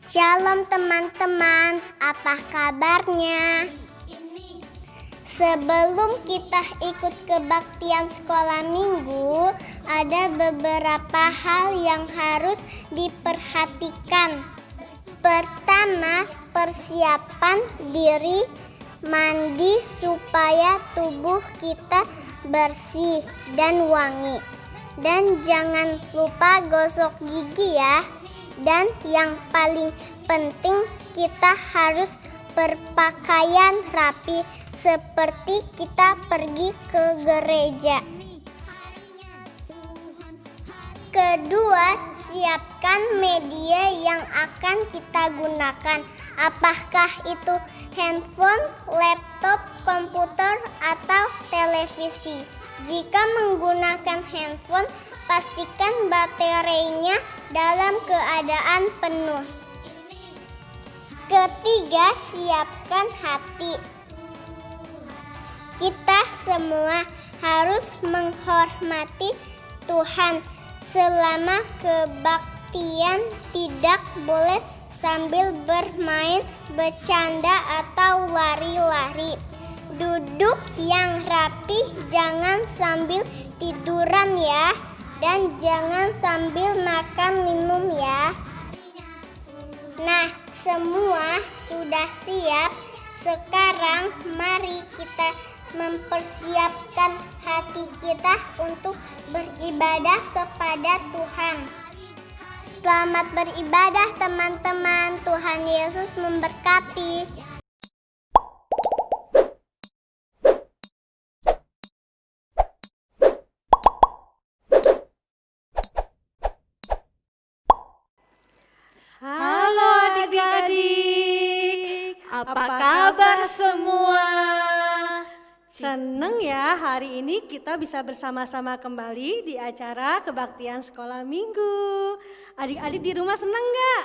Shalom teman-teman, apa kabarnya? Sebelum kita ikut kebaktian sekolah minggu, ada beberapa hal yang harus diperhatikan. Pertama, persiapan diri, mandi supaya tubuh kita bersih dan wangi. Dan jangan lupa gosok gigi ya. Dan yang paling penting, kita harus berpakaian rapi seperti kita pergi ke gereja. Kedua, siapkan media yang akan kita gunakan. Apakah itu handphone, laptop, komputer, atau televisi? Jika menggunakan handphone, pastikan baterainya dalam keadaan penuh. Ketiga, siapkan hati. Kita semua harus menghormati Tuhan. Selama kebaktian tidak boleh sambil bermain, bercanda, atau lari-lari. Duduk yang rapi, jangan sambil tiduran ya. Dan jangan sambil makan minum ya. Nah, semua sudah siap. Sekarang mari kita mempersiapkan hati kita untuk beribadah kepada Tuhan. Selamat beribadah teman-teman. Tuhan Yesus memberkati. Halo adik-adik, apa kabar semua? Seneng ya hari ini kita bisa bersama-sama kembali di acara kebaktian sekolah minggu. Adik-adik di rumah seneng gak?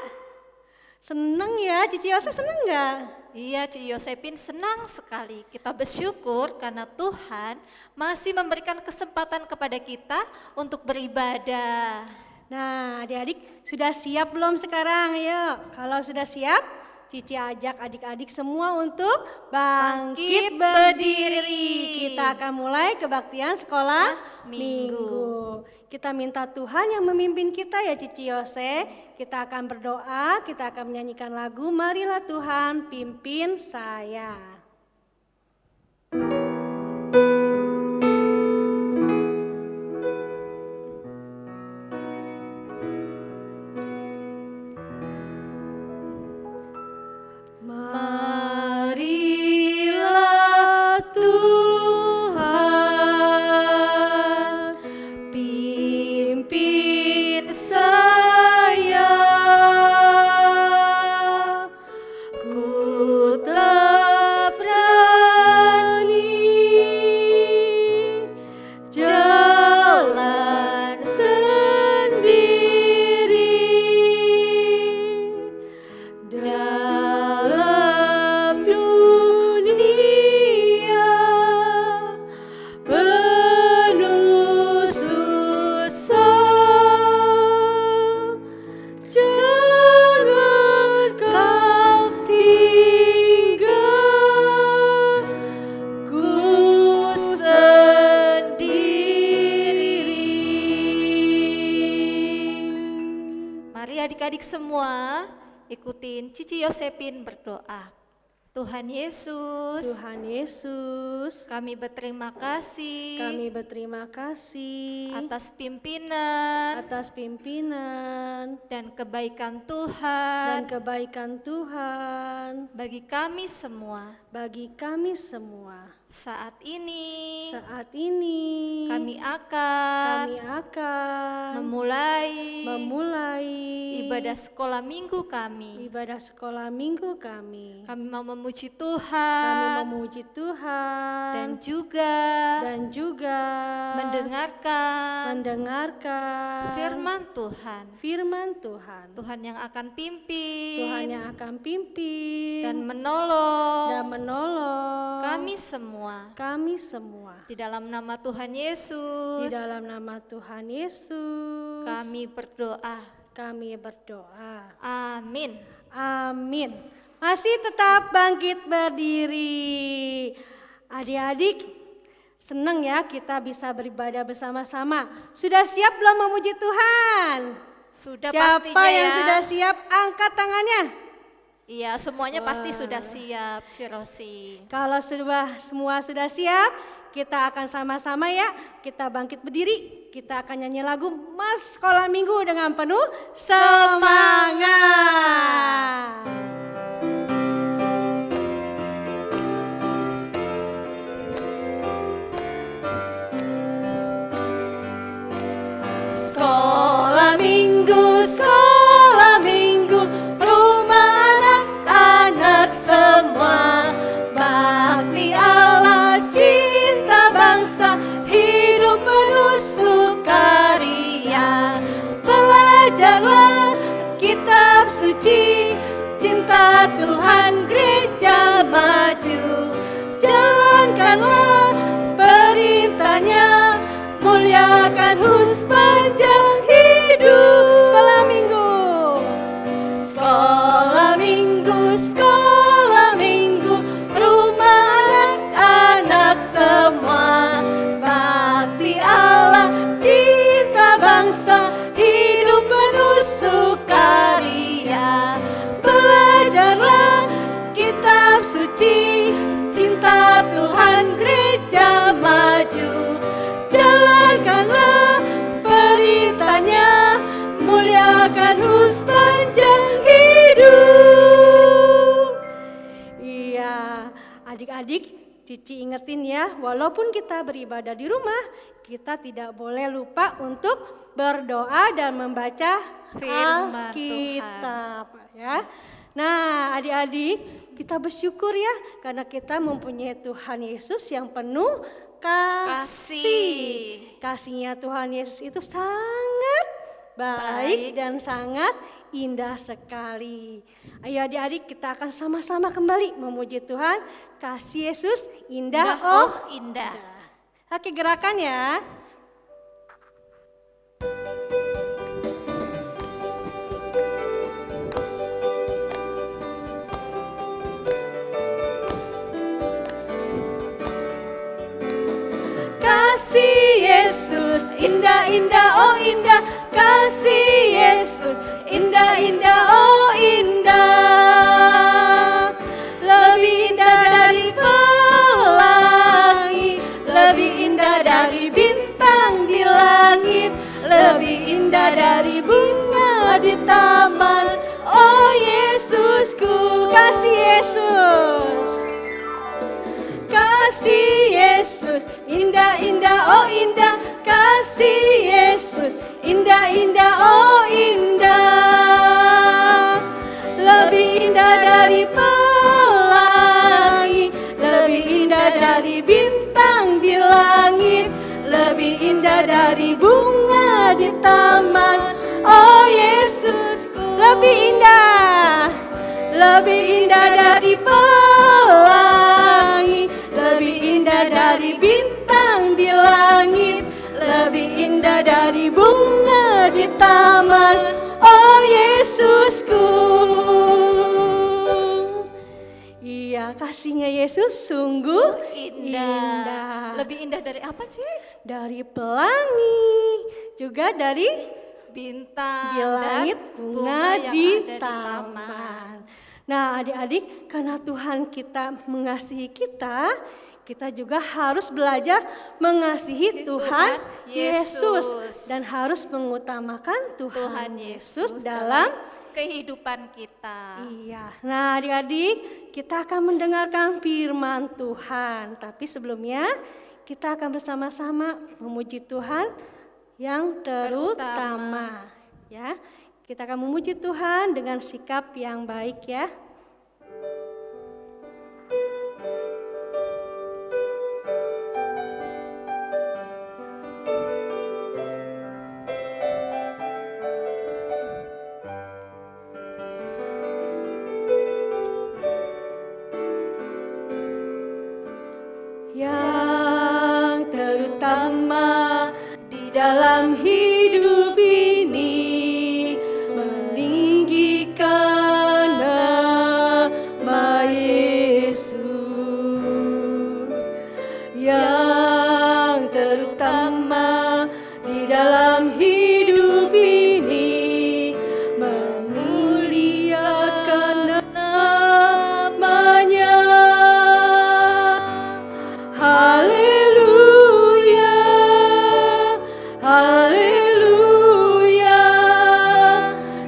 Seneng ya, Cici Yose seneng gak? Iya, Ci Yosepin senang sekali. Kita bersyukur karena Tuhan masih memberikan kesempatan kepada kita untuk beribadah. Nah adik-adik sudah siap belum sekarang? Yuk, kalau sudah siap Cici ajak adik-adik semua untuk bangkit berdiri. Kita akan mulai kebaktian sekolah minggu. Kita minta Tuhan yang memimpin kita ya Cici Yose. Kita akan berdoa, kita akan menyanyikan lagu Marilah Tuhan Pimpin Saya. Marilah Tuhan pimpin saya, ku tak berani jalan sendiri dalam dunia penuh susah. Jangan kau tinggalku sendiri. Mari adik-adik semua ikutin Cici Yosepin berdoa. Tuhan Yesus, Tuhan Yesus, kami berterima kasih kami berterima kasih atas pimpinan dan kebaikan dan Tuhan kebaikan Tuhan bagi kami semua. bagi kami semua. Saat ini Saat ini kami akan memulai ibadah sekolah minggu kami. ibadah sekolah minggu kami. Kami mau memuji Kami Tuhan memuji Tuhan dan juga mendengarkan firman Tuhan. firman Tuhan. Tuhan yang akan pimpin Tuhan yang akan pimpin dan menolong kami kami semua. Di dalam nama Tuhan Yesus, Di dalam nama Tuhan Yesus kami berdoa. kami berdoa. Amin. Amin. Masih tetap bangkit berdiri. Adik-adik, senang ya kita bisa beribadah bersama-sama. Sudah siap belum memuji Tuhan? Sudah Siapa pastinya yang ya. sudah siap angkat tangannya? Iya, semuanya pasti sudah siap, Cirosi. Kalau semua sudah siap, kita akan sama-sama ya, kita bangkit berdiri, kita akan nyanyi lagu Mas Sekolah Minggu dengan penuh semangat. Sekolah minggu, rumah anak-anak semua. Bakti Allah, cinta bangsa, hidup penuh sukaria. Belajarlah kitab suci, cinta Tuhan gereja maju. Jalankanlah perintahnya, muliakan sepanjang hidup. Sekolah minggu, rumah anak-anak semua. Bakti Allah, cinta bangsa, hidup penuh sukaria. Belajarlah kitab suci, cinta Tuhan gereja maju. Jalankanlah perintahnya, muliakan sepanjang hidup. Iya, adik-adik, Cici ingetin ya, walaupun kita beribadah di rumah, kita tidak boleh lupa untuk berdoa dan membaca Firman Alkitab ya. Nah, adik-adik, kita bersyukur ya karena kita mempunyai Tuhan Yesus yang penuh kasih. Kasihnya Tuhan Yesus itu sangat baik dan sangat indah sekali. Ayo adik-adik, kita akan sama-sama kembali memuji Tuhan. Kasih Yesus indah, indah. Oke, gerakan ya. Kasih Yesus indah-indah, oh indah. Kasih Yesus indah-indah, oh indah. Lebih indah dari pelangi, lebih indah dari bintang di langit, lebih indah dari bunga di taman. Oh Yesusku, kasih Yesus. Kasih Yesus indah-indah, oh indah. Kasih Yesus indah-indah, oh indah. Lebih indah dari pelangi, lebih indah dari bintang di langit, lebih indah dari bunga di taman. Oh Yesusku, lebih indah dari pelangi, lebih indah dari bintang di langit, lebih indah dari bunga di taman. Oh Yesusku. Iya, kasihnya Yesus sungguh Indah. Lebih indah dari apa, Cik? Dari pelangi, juga dari Bintang di langit, dan bunga yang di ada taman. Nah, adik-adik, karena Tuhan kita mengasihi kita, kita juga harus belajar mengasihi Tuhan Yesus dan harus mengutamakan Tuhan Yesus dalam kehidupan kita. Iya. Nah, adik-adik, kita akan mendengarkan firman Tuhan. Tapi sebelumnya, kita akan bersama-sama memuji Tuhan yang terutama. Ya. Kita akan memuji Tuhan dengan sikap yang baik ya. Yang terutama di dalam hidup ini, meninggikan dalam hidup ini, memuliakan namanya. Haleluya, haleluya,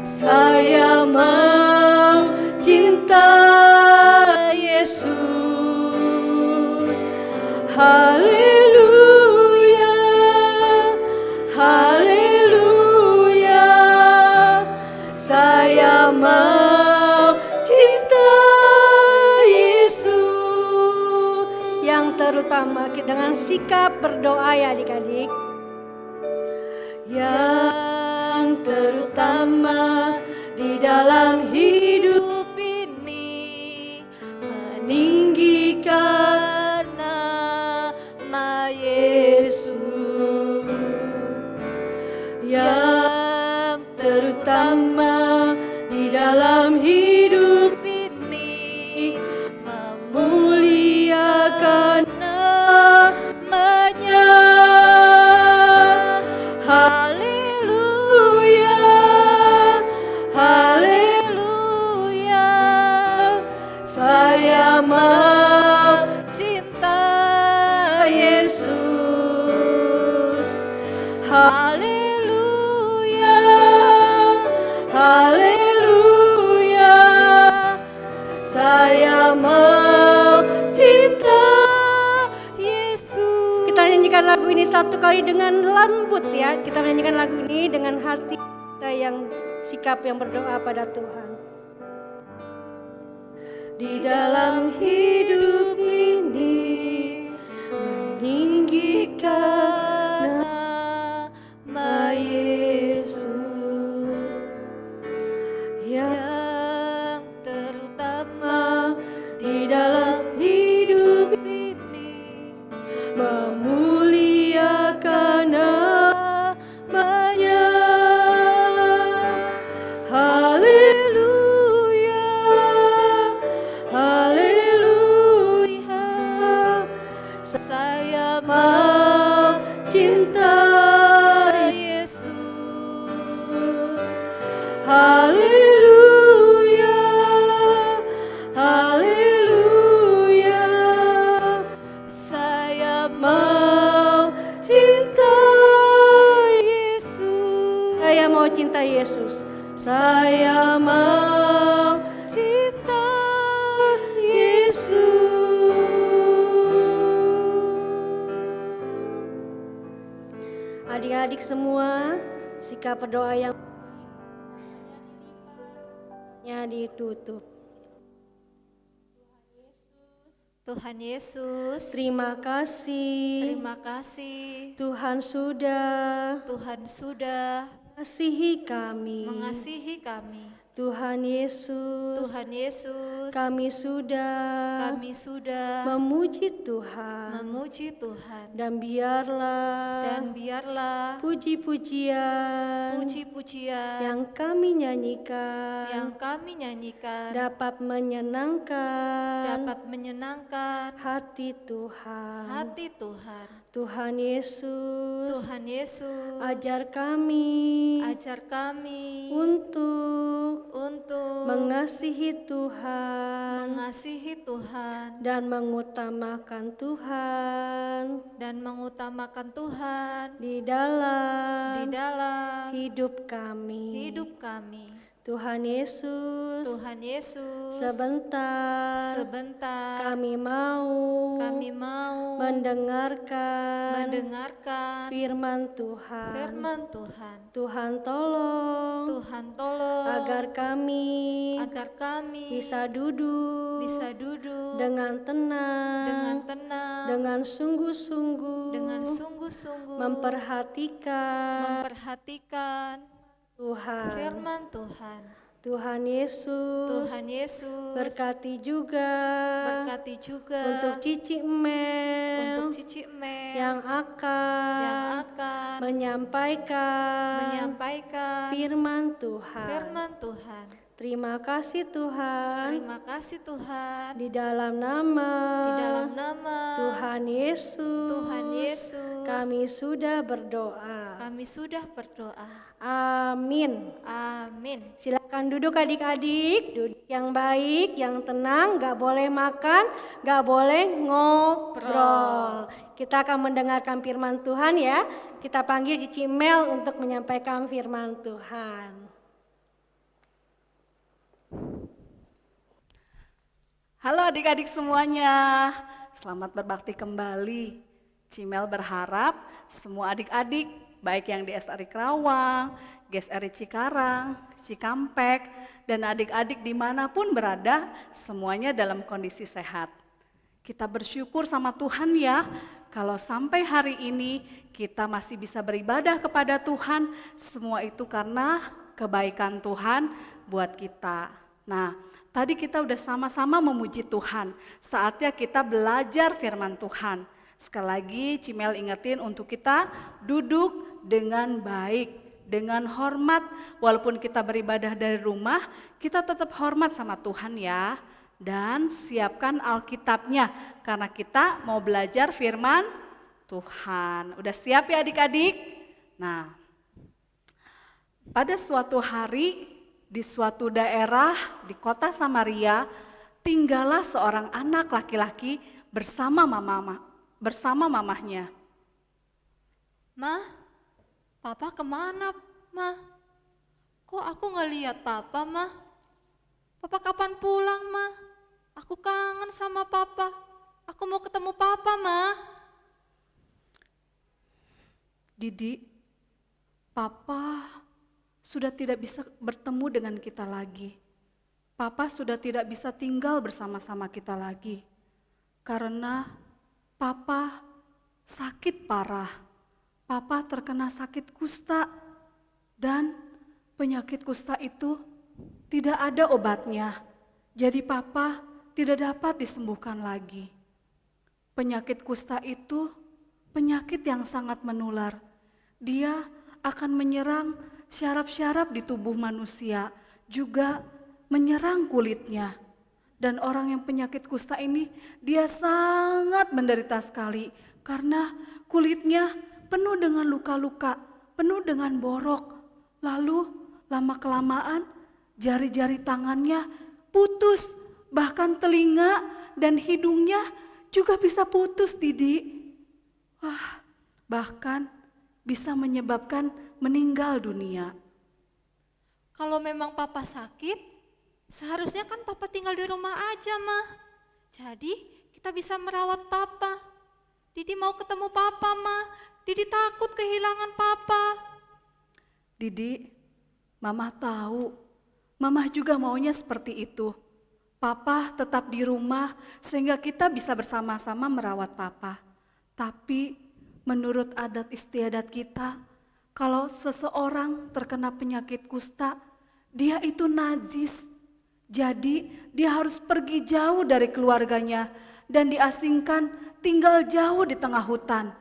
saya mau cinta Yesus. Haleluya, haleluya, saya mau cinta Yesus. Yang terutama dengan sikap berdoa ya adik-adik. Yang terutama di dalam hidup ini, meninggikan nama Yesus. Yang terutama di dalam hidup ini, memuliakan namanya. Haleluya, haleluya, saya mau cinta Yesus. Haleluya, haleluya, saya mau cinta Yesus. Kita nyanyikan lagu ini satu kali dengan lembut ya. Kita menyanyikan lagu ini dengan hati kita yang sikap yang berdoa pada Tuhan. Di dalam hidup ini, meninggikan nama Yesus. Yang terutama di dalam hidup ini, memuliakan namanya. Haleluya, haleluya, saya mau cinta Yesus. Haleluya, haleluya, saya mau cinta Yesus. Saya mau cinta Yesus. Saya mau cinta Yesus. Adik-adik semua, sikap berdoa yang ditutup. Tuhan Yesus, Terima kasih. terima kasih. Tuhan sudah Tuhan sudah mengasihi kami. mengasihi kami. Tuhan Yesus, Tuhan Yesus, kami sudah memuji Tuhan. memuji Tuhan. Dan biarlah biarlah puji-pujian puji-pujian yang kami nyanyikan dapat menyenangkan hati Tuhan. hati Tuhan. Tuhan Yesus, Tuhan Yesus, ajar kami untuk mengasihi Tuhan dan mengutamakan Tuhan di dalam hidup kami. Tuhan Yesus, sebentar kami mau mendengarkan firman Tuhan. Tuhan tolong agar kami bisa duduk dengan tenang, dengan sungguh-sungguh memperhatikan Tuhan. firman Tuhan. Tuhan Yesus, berkati juga untuk Cici Mel yang akan menyampaikan firman Tuhan. Terima kasih Tuhan, Terima kasih Tuhan. di dalam nama Di dalam nama Tuhan Yesus, Tuhan Yesus, kami sudah berdoa. kami sudah berdoa. Amin. Amin. Silakan duduk adik-adik, duduk yang baik, yang tenang, gak boleh makan, gak boleh ngobrol. Kita akan mendengarkan firman Tuhan ya. Kita panggil Cici Mel untuk menyampaikan firman Tuhan. Halo adik-adik semuanya, selamat berbakti kembali. Cimel berharap semua adik-adik, baik yang di SRI Kerawang, GSRI Cikarang, Cikampek, dan adik-adik dimanapun berada, semuanya dalam kondisi sehat. Kita bersyukur sama Tuhan ya, kalau sampai hari ini kita masih bisa beribadah kepada Tuhan, semua itu karena kebaikan Tuhan buat kita. Nah, tadi kita udah sama-sama memuji Tuhan, saatnya kita belajar firman Tuhan. Sekali lagi Cimel ingetin untuk kita duduk dengan baik, dengan hormat. Walaupun kita beribadah dari rumah, kita tetap hormat sama Tuhan ya. Dan siapkan Alkitabnya, karena kita mau belajar firman Tuhan. Udah siap ya adik-adik? Nah, pada suatu hari, di suatu daerah di kota Samaria, tinggallah seorang anak laki-laki bersama mamahnya. Ma, Papa kemana, Ma? Kok aku nggak lihat Papa, Ma? Papa kapan pulang, Ma? Aku kangen sama Papa. Aku mau ketemu Papa, Ma. Didi, Papa sudah tidak bisa bertemu dengan kita lagi. Papa sudah tidak bisa tinggal bersama-sama kita lagi. Karena Papa sakit parah. Papa terkena sakit kusta. Dan penyakit kusta itu tidak ada obatnya. Jadi Papa tidak dapat disembuhkan lagi. Penyakit kusta itu penyakit yang sangat menular. Dia akan menyerang syaraf-syaraf di tubuh manusia, juga menyerang kulitnya. Dan orang yang penyakit kusta ini, dia sangat menderita sekali karena kulitnya penuh dengan luka-luka, penuh dengan borok. Lalu lama-kelamaan jari-jari tangannya putus, bahkan telinga dan hidungnya juga bisa putus, Didi. Wah, bahkan bisa menyebabkan meninggal dunia. Kalau memang Papa sakit, seharusnya kan Papa tinggal di rumah aja, Ma. Jadi kita bisa merawat Papa. Didi mau ketemu Papa, Ma. Didi takut kehilangan Papa. Didi, Mama tahu, Mama juga maunya seperti itu. Papa tetap di rumah sehingga kita bisa bersama-sama merawat Papa. Tapi menurut adat istiadat kita, kalau seseorang terkena penyakit kusta, dia itu najis. Jadi dia harus pergi jauh dari keluarganya dan diasingkan tinggal jauh di tengah hutan.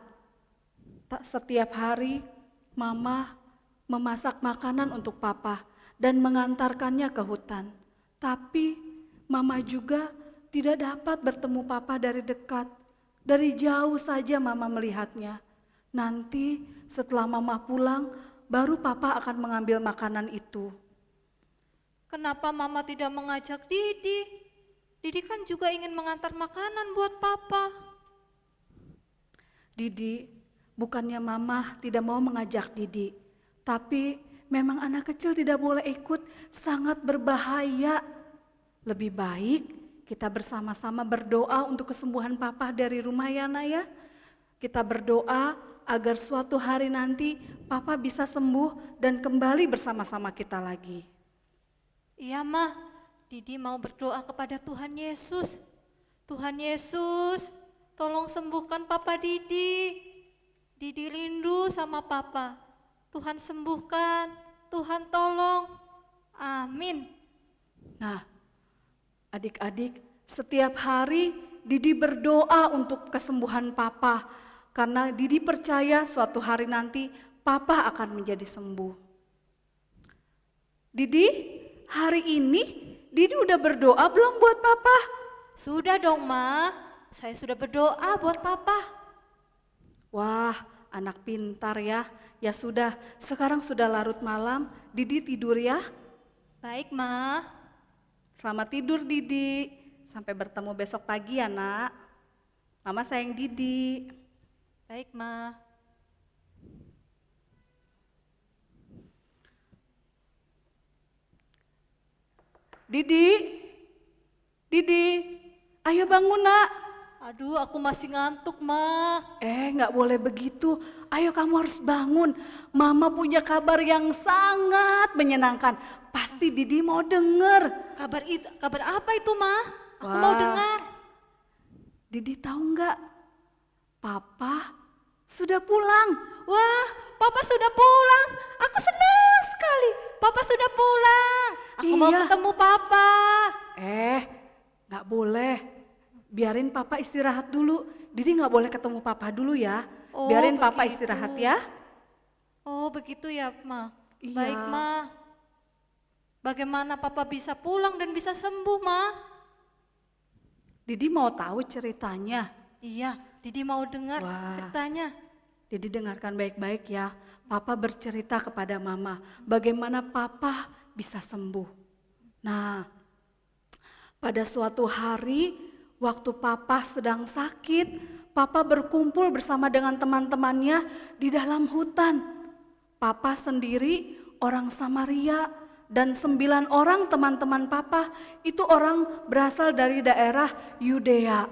Tak setiap hari Mama memasak makanan untuk Papa dan mengantarkannya ke hutan. Tapi Mama juga tidak dapat bertemu Papa dari dekat. Dari jauh saja Mama melihatnya. Nanti setelah Mama pulang, baru Papa akan mengambil makanan itu. Kenapa Mama tidak mengajak Didi? Didi kan juga ingin mengantar makanan buat Papa. Didi, bukannya Mama tidak mau mengajak Didi, tapi memang anak kecil tidak boleh ikut, sangat berbahaya. Lebih baik kita bersama-sama berdoa untuk kesembuhan Papa dari rumah ya, Nak ya. Kita berdoa agar suatu hari nanti Papa bisa sembuh dan kembali bersama-sama kita lagi. Iya, Ma. Didi mau berdoa kepada Tuhan Yesus. Tuhan Yesus, tolong sembuhkan Papa Didi. Didi rindu sama Papa. Tuhan sembuhkan, Tuhan tolong. Amin. Nah, adik-adik, setiap hari Didi berdoa untuk kesembuhan Papa. Karena Didi percaya suatu hari nanti Papa akan menjadi sembuh. Didi, hari ini Didi udah berdoa belum buat papa? Sudah dong, Ma. Saya sudah berdoa buat Papa. Wah, anak pintar ya. Ya sudah, sekarang sudah larut malam, Didi tidur ya. Baik, Ma. Selamat tidur Didi. Sampai bertemu besok pagi ya nak. Mama sayang Didi. Baik, Ma. Didi, Didi, ayo bangun nak. Aduh, aku masih ngantuk, Ma. Nggak boleh begitu. Ayo kamu harus bangun. Mama punya kabar yang sangat menyenangkan. Pasti Didi mau denger. Kabar apa itu, Ma? Aku Wah. mau dengar. Didi tahu nggak? Papa sudah pulang. Wah, Papa sudah pulang. Aku senang sekali. Papa sudah pulang. Aku mau Iya. ketemu Papa. Nggak boleh. Biarin Papa istirahat dulu. Didi nggak boleh ketemu Papa dulu ya. Oh, Biarin Papa begitu. istirahat ya. Oh, begitu ya, Ma. Iya. Baik, Ma. Bagaimana Papa bisa pulang dan bisa sembuh, Ma? Didi mau tahu ceritanya. Iya, Didi mau dengar Wah. ceritanya. Didi dengarkan baik-baik ya. Papa bercerita kepada Mama bagaimana Papa bisa sembuh. Nah, pada suatu hari waktu Papa sedang sakit, Papa berkumpul bersama dengan teman-temannya di dalam hutan. Papa sendiri orang Samaria dan 9 orang teman-teman Papa itu orang berasal dari daerah Yudea.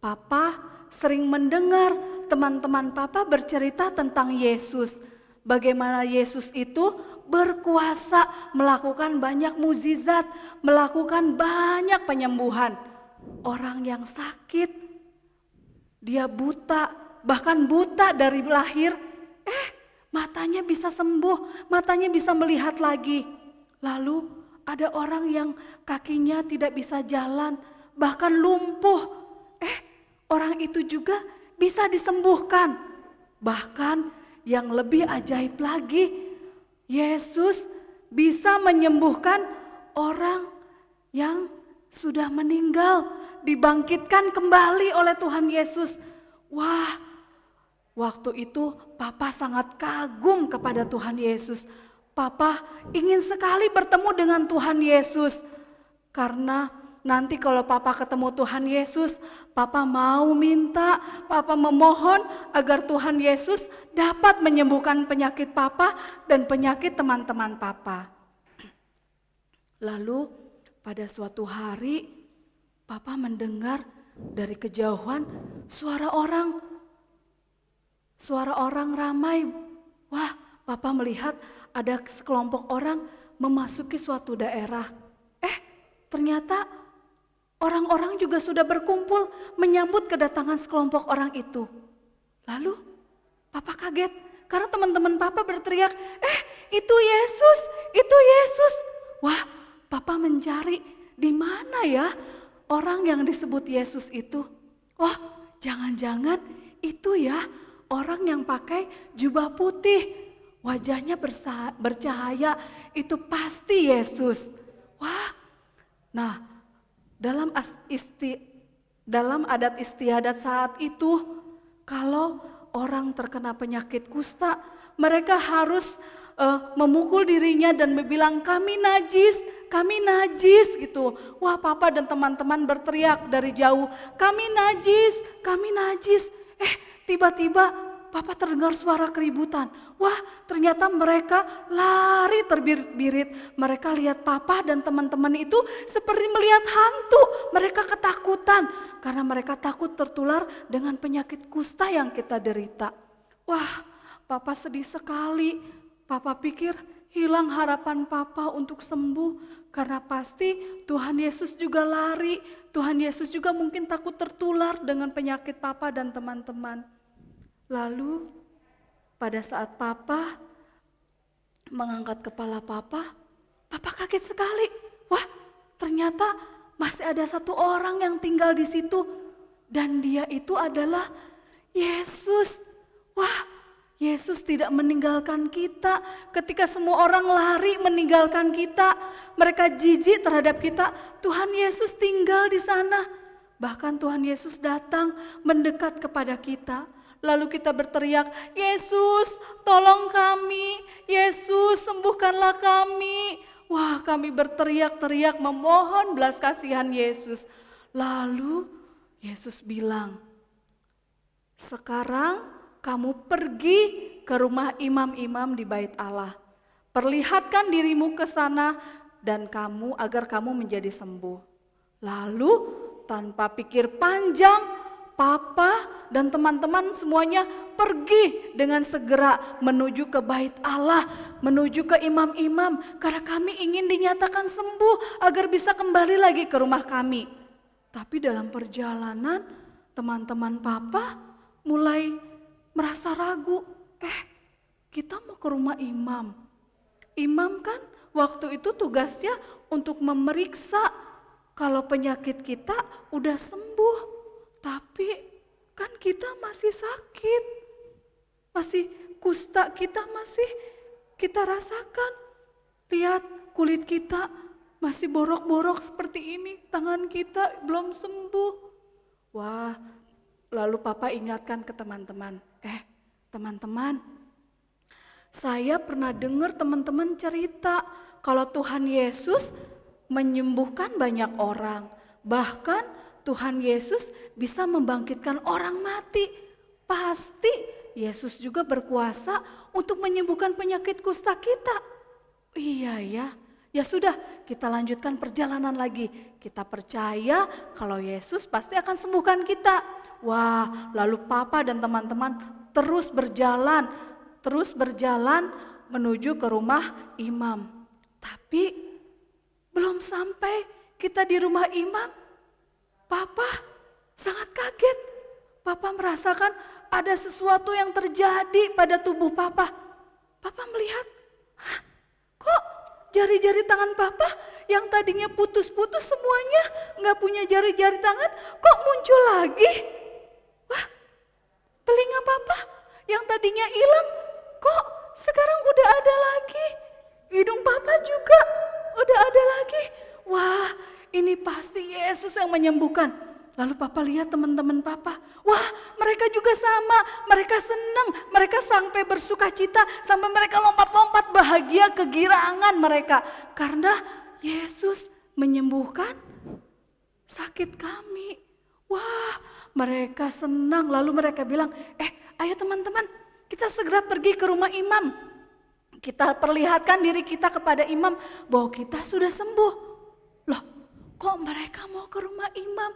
Papa sering mendengar teman-teman Papa bercerita tentang Yesus. Bagaimana Yesus itu berkuasa melakukan banyak mukjizat, melakukan banyak penyembuhan. Orang yang sakit, dia buta, bahkan buta dari lahir, matanya bisa sembuh, matanya bisa melihat lagi. Lalu ada orang yang kakinya tidak bisa jalan, bahkan lumpuh. Orang itu juga bisa disembuhkan. Bahkan yang lebih ajaib lagi, Yesus bisa menyembuhkan orang yang sudah meninggal, dibangkitkan kembali oleh Tuhan Yesus. Wah, waktu itu Papa sangat kagum kepada Tuhan Yesus. Papa ingin sekali bertemu dengan Tuhan Yesus. Karena nanti kalau Papa ketemu Tuhan Yesus, Papa mau minta, Papa memohon agar Tuhan Yesus dapat menyembuhkan penyakit Papa dan penyakit teman-teman Papa. Lalu pada suatu hari Papa mendengar dari kejauhan suara orang ramai. Wah, Papa melihat ada sekelompok orang memasuki suatu daerah. Ternyata orang-orang juga sudah berkumpul menyambut kedatangan sekelompok orang itu. Lalu Papa kaget karena teman-teman Papa berteriak, itu Yesus, itu Yesus. Wah, Papa mencari di mana ya orang yang disebut Yesus itu. Wah, jangan-jangan itu ya orang yang pakai jubah putih. Wajahnya bercahaya, itu pasti Yesus. Wah, nah dalam adat istiadat saat itu, kalau orang terkena penyakit kusta, mereka harus memukul dirinya dan bilang kami najis gitu. Wah, Papa dan teman-teman berteriak dari jauh, kami najis. Tiba-tiba Papa terdengar suara keributan. Wah, ternyata mereka lari terbirit-birit. Mereka lihat Papa dan teman-teman itu seperti melihat hantu. Mereka ketakutan karena mereka takut tertular dengan penyakit kusta yang kita derita. Wah, Papa sedih sekali. Papa pikir hilang harapan Papa untuk sembuh karena pasti Tuhan Yesus juga lari. Tuhan Yesus juga mungkin takut tertular dengan penyakit Papa dan teman-teman. Lalu pada saat Papa mengangkat kepala Papa kaget sekali. Wah, ternyata masih ada satu orang yang tinggal di situ dan dia itu adalah Yesus. Wah, Yesus tidak meninggalkan kita. Ketika semua orang lari meninggalkan kita, mereka jijik terhadap kita, Tuhan Yesus tinggal di sana. Bahkan Tuhan Yesus datang mendekat kepada kita. Lalu kita berteriak, Yesus tolong kami, Yesus sembuhkanlah kami. Wah, kami berteriak-teriak memohon belas kasihan Yesus. Lalu Yesus bilang, sekarang kamu pergi ke rumah imam-imam di bait Allah. Perlihatkan dirimu ke sana dan agar kamu menjadi sembuh. Lalu tanpa pikir panjang, Papa dan teman-teman semuanya pergi dengan segera menuju ke bait Allah, menuju ke imam-imam, karena kami ingin dinyatakan sembuh agar bisa kembali lagi ke rumah kami. Tapi dalam perjalanan teman-teman Papa mulai merasa ragu, kita mau ke rumah imam. Imam kan waktu itu tugasnya untuk memeriksa kalau penyakit kita udah sembuh. Tapi kan kita masih sakit, masih kusta kita masih kita rasakan. Lihat kulit kita masih borok-borok seperti ini, tangan kita belum sembuh. Wah, lalu Papa ingatkan ke teman-teman, teman-teman, saya pernah dengar teman-teman cerita kalau Tuhan Yesus menyembuhkan banyak orang, bahkan Tuhan Yesus bisa membangkitkan orang mati. Pasti Yesus juga berkuasa untuk menyembuhkan penyakit kusta kita. Iya ya, ya sudah kita lanjutkan perjalanan lagi. Kita percaya kalau Yesus pasti akan sembuhkan kita. Wah, lalu Papa dan teman-teman terus berjalan menuju ke rumah imam. Tapi belum sampai kita di rumah imam, Papa sangat kaget. Papa merasakan ada sesuatu yang terjadi pada tubuh Papa. Papa melihat, kok jari-jari tangan Papa yang tadinya putus-putus semuanya, nggak punya jari-jari tangan, kok muncul lagi? Wah, telinga Papa yang tadinya hilang, kok sekarang udah ada lagi? Hidung Papa juga udah ada lagi. Wah, ini pasti Yesus yang menyembuhkan. Lalu Papa lihat teman-teman Papa. Wah, mereka juga sama. Mereka senang. Mereka sampai bersuka cita. Sampai mereka lompat-lompat bahagia kegirangan mereka. Karena Yesus menyembuhkan sakit kami. Wah, mereka senang. Lalu mereka bilang, ayo teman-teman, kita segera pergi ke rumah imam. Kita perlihatkan diri kita kepada imam bahwa kita sudah sembuh. Loh, kok mereka mau ke rumah imam?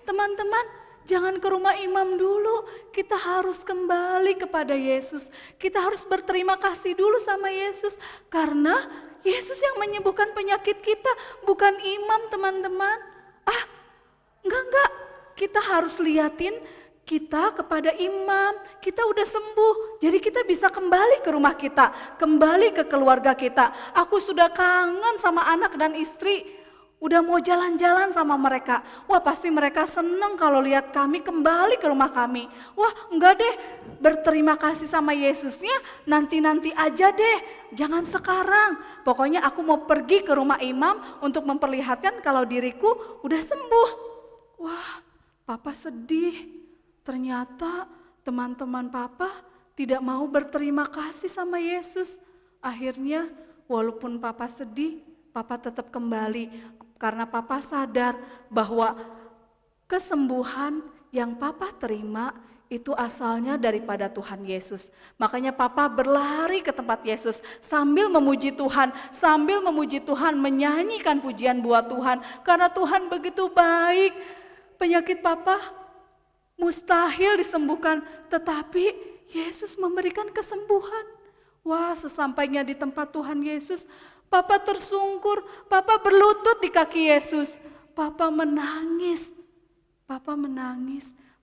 Teman-teman, jangan ke rumah imam dulu. Kita harus kembali kepada Yesus. Kita harus berterima kasih dulu sama Yesus. Karena Yesus yang menyembuhkan penyakit kita, bukan imam teman-teman. Enggak. Kita harus liatin kita kepada imam. Kita udah sembuh. Jadi kita bisa kembali ke rumah kita. Kembali ke keluarga kita. Aku sudah kangen sama anak dan istri. Udah mau jalan-jalan sama mereka. Wah, pasti mereka senang kalau lihat kami kembali ke rumah kami. Wah, enggak deh, berterima kasih sama Yesusnya nanti-nanti aja deh. Jangan sekarang. Pokoknya aku mau pergi ke rumah imam untuk memperlihatkan kalau diriku udah sembuh. Wah, Papa sedih. Ternyata teman-teman Papa tidak mau berterima kasih sama Yesus. Akhirnya walaupun Papa sedih, Papa tetap kembali. Karena Papa sadar bahwa kesembuhan yang Papa terima itu asalnya daripada Tuhan Yesus. Makanya Papa berlari ke tempat Yesus sambil memuji Tuhan, menyanyikan pujian buat Tuhan. Karena Tuhan begitu baik. Penyakit Papa mustahil disembuhkan, tetapi Yesus memberikan kesembuhan. Wah, sesampainya di tempat Tuhan Yesus, Papa tersungkur, Papa berlutut di kaki Yesus. Papa menangis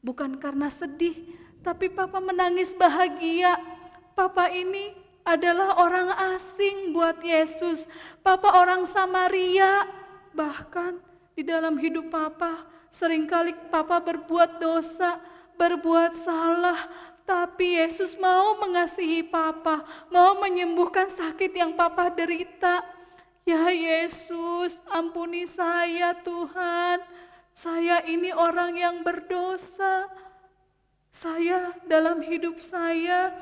bukan karena sedih, tapi Papa menangis bahagia. Papa ini adalah orang asing buat Yesus. Papa orang Samaria. Bahkan di dalam hidup Papa, seringkali Papa berbuat dosa. berbuat salah, tapi Yesus mau mengasihi Papa, mau menyembuhkan sakit yang Papa derita. Ya Yesus, ampuni saya Tuhan. Saya ini orang yang berdosa. Saya dalam hidup saya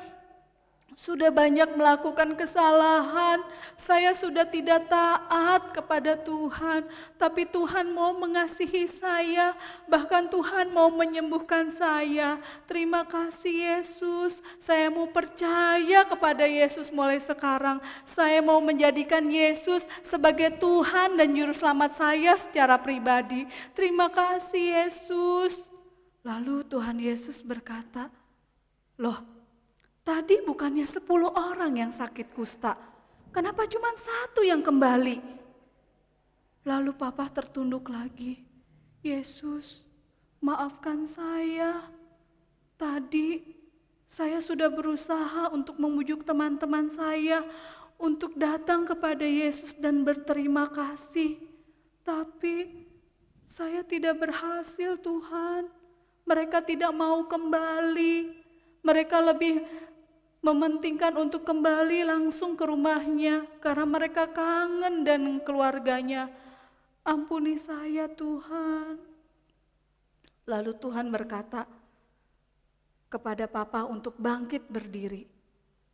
sudah banyak melakukan kesalahan, saya sudah tidak taat kepada Tuhan, tapi Tuhan mau mengasihi saya, bahkan Tuhan mau menyembuhkan saya. Terima kasih Yesus, saya mau percaya kepada Yesus mulai sekarang. Saya mau menjadikan Yesus sebagai Tuhan dan Juru Selamat saya secara pribadi. Terima kasih Yesus. Lalu Tuhan Yesus berkata, loh, tadi bukannya 10 orang yang sakit kusta, kenapa cuma 1 yang kembali? Lalu Papa tertunduk lagi, Yesus maafkan saya. Tadi saya sudah berusaha untuk memujuk teman-teman saya untuk datang kepada Yesus dan berterima kasih. Tapi saya tidak berhasil Tuhan, mereka tidak mau kembali, mereka lebih mementingkan untuk kembali langsung ke rumahnya karena mereka kangen dan keluarganya. Ampuni saya Tuhan. Lalu Tuhan berkata kepada Papa untuk bangkit berdiri.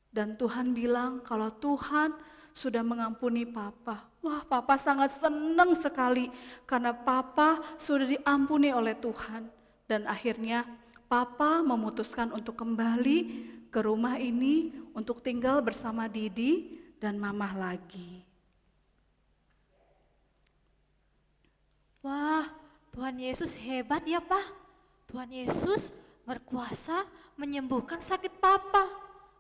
Dan Tuhan bilang kalau Tuhan sudah mengampuni Papa. Wah, Papa sangat senang sekali karena Papa sudah diampuni oleh Tuhan. Dan akhirnya Papa memutuskan untuk kembali ke rumah ini untuk tinggal bersama Didi dan Mamah lagi. Wah, Tuhan Yesus hebat ya Pak. Tuhan Yesus berkuasa menyembuhkan sakit Papa.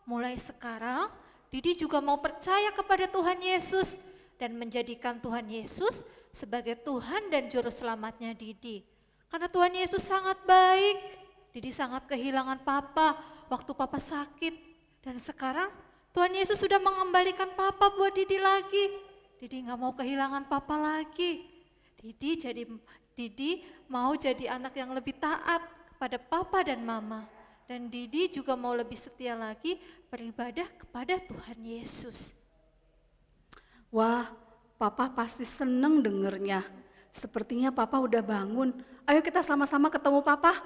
Mulai sekarang, Didi juga mau percaya kepada Tuhan Yesus dan menjadikan Tuhan Yesus sebagai Tuhan dan Juru Selamatnya Didi. Karena Tuhan Yesus sangat baik. Didi sangat kehilangan Papa waktu Papa sakit. Dan sekarang Tuhan Yesus sudah mengembalikan Papa buat Didi lagi. Didi gak mau kehilangan Papa lagi. Didi mau jadi anak yang lebih taat kepada Papa dan Mama. Dan Didi juga mau lebih setia lagi beribadah kepada Tuhan Yesus. Wah, Papa pasti seneng dengernya. Sepertinya Papa udah bangun. Ayo kita sama-sama ketemu Papa.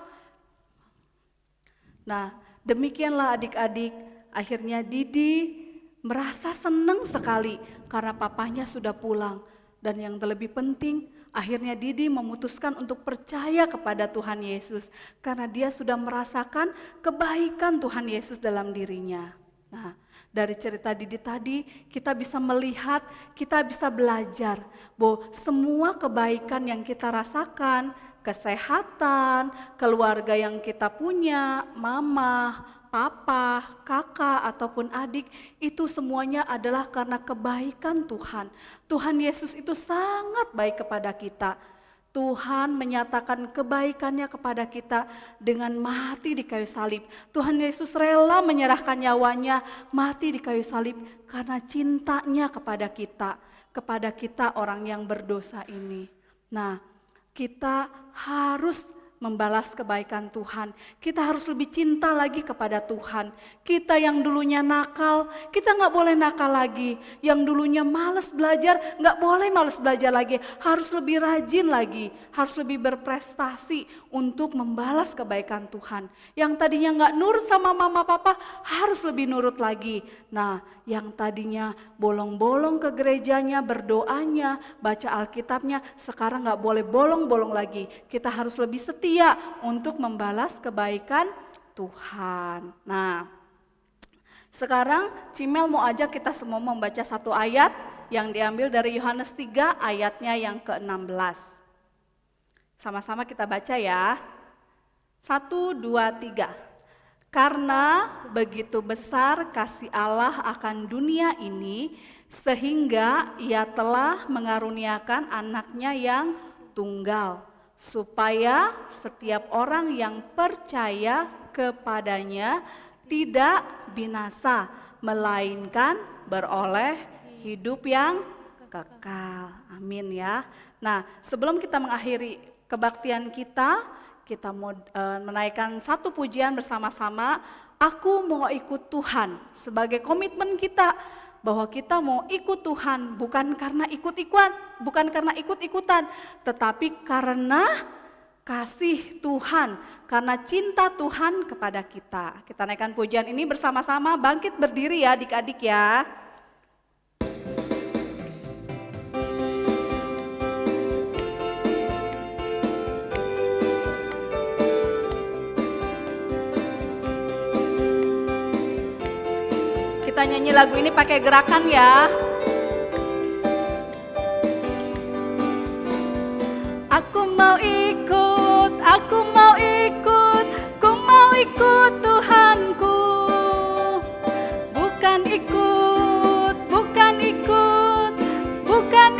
Nah, demikianlah adik-adik, akhirnya Didi merasa senang sekali karena papanya sudah pulang. Dan yang terlebih penting, akhirnya Didi memutuskan untuk percaya kepada Tuhan Yesus karena dia sudah merasakan kebaikan Tuhan Yesus dalam dirinya. Nah, dari cerita Didi tadi kita bisa melihat, kita bisa belajar bahwa semua kebaikan yang kita rasakan, kesehatan, keluarga yang kita punya, mama, papa, kakak, ataupun adik, itu semuanya adalah karena kebaikan Tuhan. Tuhan Yesus itu sangat baik kepada kita. Tuhan menyatakan kebaikannya kepada kita dengan mati di kayu salib. Tuhan Yesus rela menyerahkan nyawanya mati di kayu salib karena cintanya kepada kita orang yang berdosa ini. Nah, kita harus membalas kebaikan Tuhan. Kita harus lebih cinta lagi kepada Tuhan. Kita yang dulunya nakal, kita gak boleh nakal lagi. Yang dulunya malas belajar, gak boleh malas belajar lagi. Harus lebih rajin lagi, harus lebih berprestasi untuk membalas kebaikan Tuhan. Yang tadinya gak nurut sama mama papa, harus lebih nurut lagi. Nah, yang tadinya bolong-bolong ke gerejanya, berdoanya, baca Alkitabnya, sekarang gak boleh bolong-bolong lagi. Kita harus lebih setia untuk membalas kebaikan Tuhan. Nah, sekarang Cimel mau ajak kita semua membaca satu ayat yang diambil dari Yohanes 3 ayatnya yang ke-16. Sama-sama kita baca ya. 1, 2, 3. Karena begitu besar kasih Allah akan dunia ini, sehingga ia telah mengaruniakan anaknya yang tunggal, supaya setiap orang yang percaya kepadanya tidak binasa, melainkan beroleh hidup yang kekal. Amin ya. Nah, sebelum kita mengakhiri kebaktian kita kita mau menaikkan satu pujian bersama-sama. Aku mau ikut Tuhan, sebagai komitmen kita bahwa kita mau ikut Tuhan bukan karena ikut-ikutan, tetapi karena kasih Tuhan, karena cinta Tuhan kepada kita. Kita naikkan pujian ini bersama-sama, bangkit berdiri ya adik-adik ya. Kita nyanyi lagu ini pakai gerakan ya. Aku mau ikut, ku mau ikut Tuhanku. Bukan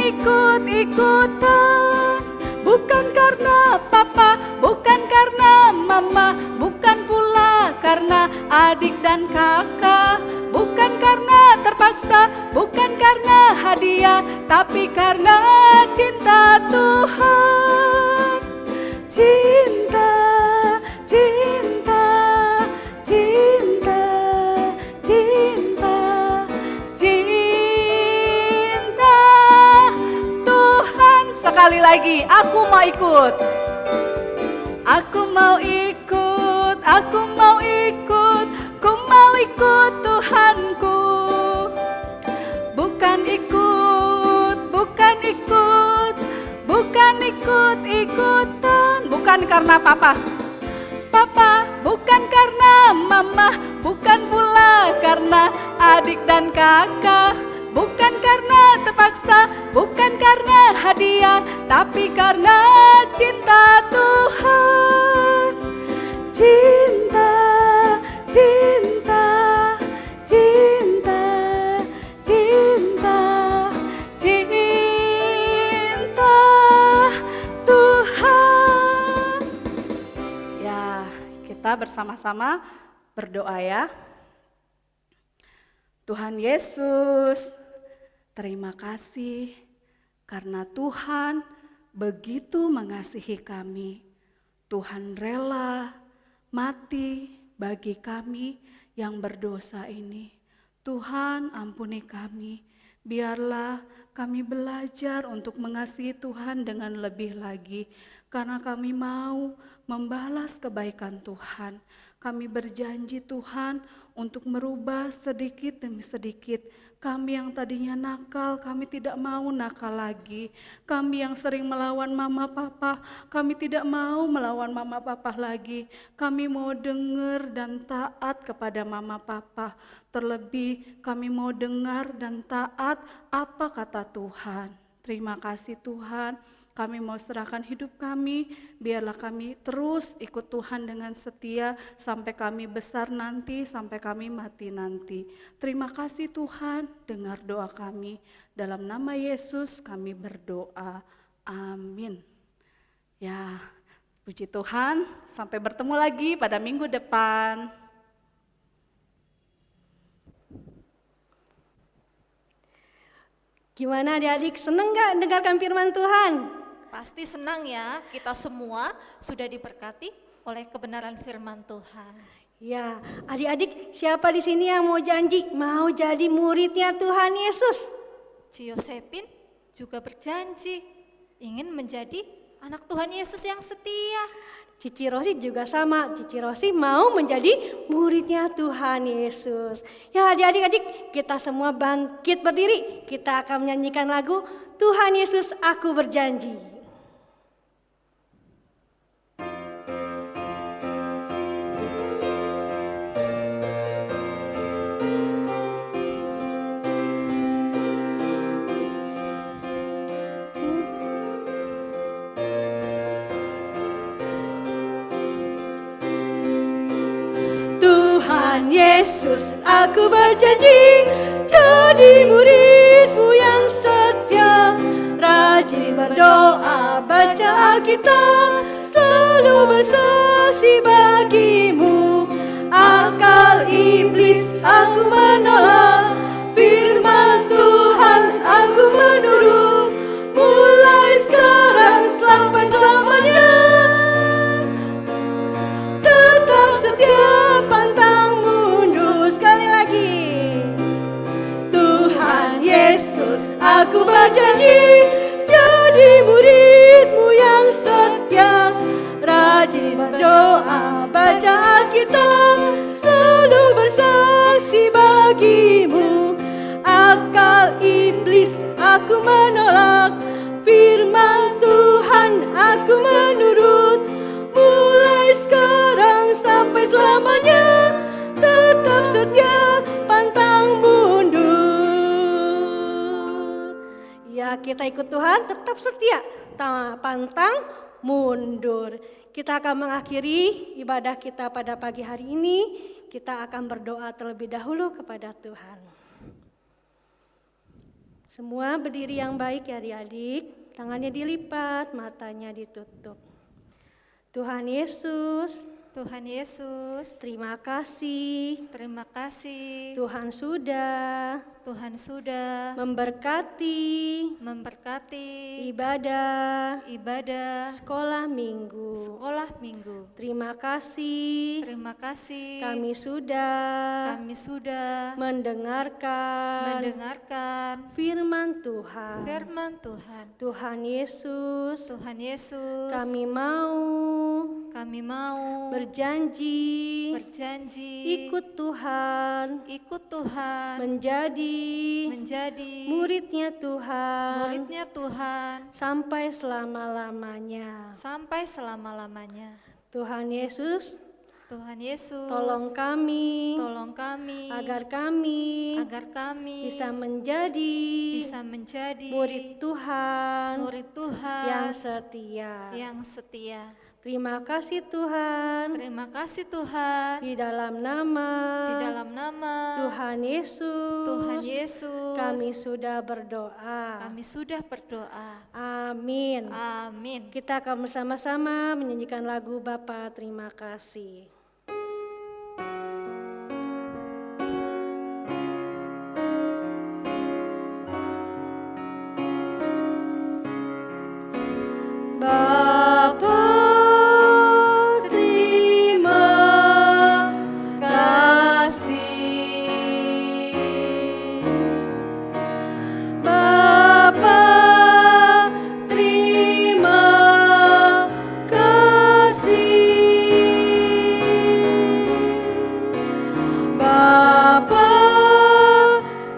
ikut-ikutan. Bukan karena papa, bukan karena mama, bukan pula karena adik dan kakak. Bukan karena terpaksa, bukan karena hadiah, tapi karena cinta Tuhan. Cinta, cinta, cinta, cinta, cinta Tuhan. Sekali lagi, aku mau ikut. Aku mau ikut, ku mau ikut Tuhanku. Bukan ikut-ikutan. Bukan karena papa, bukan karena mama, bukan pula karena adik dan kakak. Bukan karena terpaksa, bukan karena hadiah, tapi karena cinta Tuhan. Cinta, cinta, cinta, cinta, cinta Tuhan. Ya, kita bersama-sama berdoa ya. Tuhan Yesus, terima kasih karena Tuhan begitu mengasihi kami. Tuhan rela mati bagi kami yang berdosa ini. Tuhan ampuni kami, biarlah kami belajar untuk mengasihi Tuhan dengan lebih lagi. Karena kami mau membalas kebaikan Tuhan. Kami berjanji Tuhan untuk merubah sedikit demi sedikit. Kami yang tadinya nakal, kami tidak mau nakal lagi. Kami yang sering melawan mama papa, kami tidak mau melawan mama papa lagi. Kami mau dengar dan taat kepada mama papa. Terlebih kami mau dengar dan taat apa kata Tuhan. Terima kasih Tuhan. Kami mau serahkan hidup kami, biarlah kami terus ikut Tuhan dengan setia sampai kami besar nanti, sampai kami mati nanti. Terima kasih Tuhan, dengar doa kami. Dalam nama Yesus kami berdoa, amin. Ya, puji Tuhan, sampai bertemu lagi pada minggu depan. Gimana adik-adik, seneng gak dengarkan firman Tuhan? Pasti senang ya, kita semua sudah diberkati oleh kebenaran firman Tuhan. Ya, adik-adik, siapa di sini yang mau janji mau jadi muridnya Tuhan Yesus? Ci Yosepin juga berjanji ingin menjadi anak Tuhan Yesus yang setia. Cici Rosi juga sama, Cici Rosi mau menjadi muridnya Tuhan Yesus. Ya adik-adik, kita semua bangkit berdiri, kita akan menyanyikan lagu Tuhan Yesus Aku Berjanji. Tuhan Yesus, aku berjanji jadi murid-Mu yang setia, rajin berdoa, baca Alkitab, selalu bersaksi bagi-Mu. Akal iblis aku menolak, firman Tuhan aku menurut, mulai sekarang sampai selamanya. Yesus, aku berjanji jadi murid-Mu yang setia, rajin berdoa, baca Alkitab, selalu bersaksi bagi-Mu. Akal iblis aku menolak, firman Tuhan aku menurut. Mulai sekarang sampai selamanya, tetap setia, pantang mundur. Ya, kita ikut Tuhan, tetap setia, pantang mundur. Kita akan mengakhiri ibadah kita pada pagi hari ini. Kita akan berdoa terlebih dahulu kepada Tuhan. Semua berdiri yang baik ya adik-adik, tangannya dilipat, matanya ditutup. Tuhan Yesus, Tuhan Yesus, terima kasih. terima kasih. Tuhan sudah memberkati ibadah sekolah minggu. Terima kasih. Kami sudah mendengarkan firman Tuhan. Tuhan Yesus, kami mau berjanji ikut Tuhan, menjadi muridnya Tuhan sampai selama-lamanya. Tuhan Yesus, tolong kami agar kami bisa menjadi murid Tuhan yang setia. Terima kasih Tuhan. Di dalam nama Tuhan Yesus, kami sudah berdoa. Amin. Kita akan bersama-sama menyanyikan lagu Bapa Terima Kasih. Bapa terima kasih. Bapa terima kasih. Bapa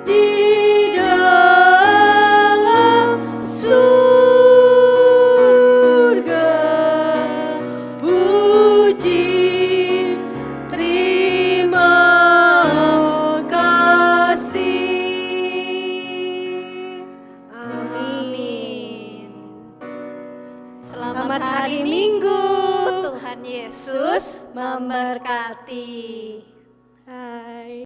di dalam surga, puji terima kasih. Amin. Selamat hari Minggu. Tuhan Yesus memberkati. Hai.